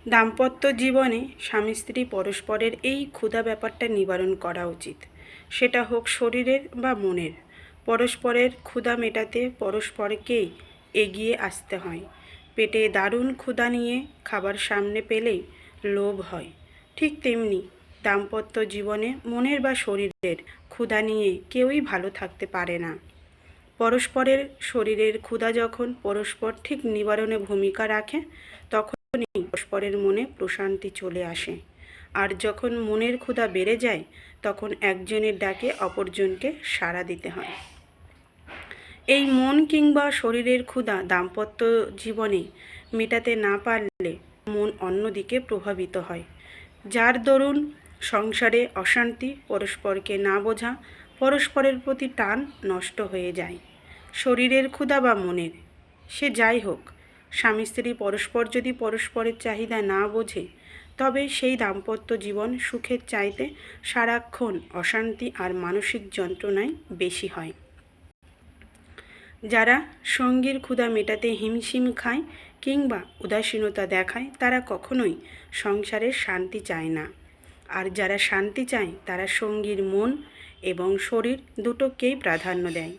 দাম্পত্য জীবনে স্বামী স্ত্রী পরস্পরের এই ক্ষুধা ব্যাপারটা নিবারণ করা উচিত। সেটা হোক শরীরের বা মনের। পরস্পরের ক্ষুধা মেটাতে পরস্পরকেই এগিয়ে আসতে হয়। পেটে দারুণ ক্ষুধা নিয়ে খাবার সামনে পেলেই লোভ হয়। ঠিক তেমনি দাম্পত্য জীবনে মনের বা শরীরের ক্ষুধা নিয়ে কেউই ভালো থাকতে পারে না। পরস্পরের শরীরের ক্ষুধা যখন পরস্পর ঠিক নিবারণে ভূমিকা রাখে, তখনই পরস্পরের মনে প্রশান্তি চলে আসে। আর যখন মনের ক্ষুধা বেড়ে যায়, তখন একজনের ডাকে অপরজনকে সাড়া দিতে হয়। এই মন কিংবা শরীরের ক্ষুধা দাম্পত্য জীবনে মেটাতে না পারলে মন অন্যদিকে প্রভাবিত হয়, যার দরুন সংসারে অশান্তি, পরস্পরকে না বোঝা, পরস্পরের প্রতি টান নষ্ট হয়ে যায়। শরীরের ক্ষুধা বা মনের, সে যাই হোক, স্বামী স্ত্রী পরস্পর যদি পরস্পরের চাহিদা না বোঝে, তবে সেই দাম্পত্য জীবন সুখের চাইতে সারাক্ষণ অশান্তি আর মানসিক যন্ত্রণায় বেশি হয়। যারা সঙ্গীর ক্ষুধা মেটাতে হিমশিম খায় কিংবা উদাসীনতা দেখায়, তারা কখনোই সংসারের শান্তি চায় না। আর যারা শান্তি চায়, তারা সঙ্গীর মন এবং শরীর দুটোকেই প্রাধান্য দেয়।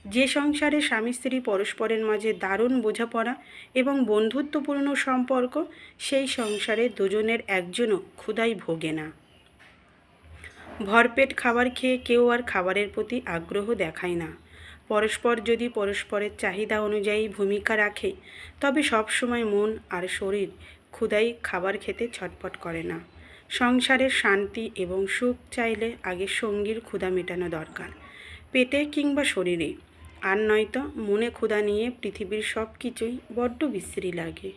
যে সংসারে স্বামী স্ত্রী পরস্পরের মাঝে দারুণ বোঝাপড়া এবং বন্ধুত্বপূর্ণ সম্পর্ক, সেই সংসারে দুজনের একজনও ক্ষুধায় ভোগে না। ভরপেট খাবার খেয়ে কেউ আর খাবারের প্রতি আগ্রহ দেখায় না। পরস্পর যদি পরস্পরের চাহিদা অনুযায়ী ভূমিকা রাখে, তবে সবসময় মন আর শরীর ক্ষুধায় খাবার খেতে ছটফট করে না। সংসারের শান্তি এবং সুখ চাইলে আগে সঙ্গীর ক্ষুধা মেটানো দরকার, পেটে কিংবা শরীরে। আর নয়তো মনে ক্ষুধা নিয়ে পৃথিবীর সব কিছুই বড্ড বিশ্রী লাগে।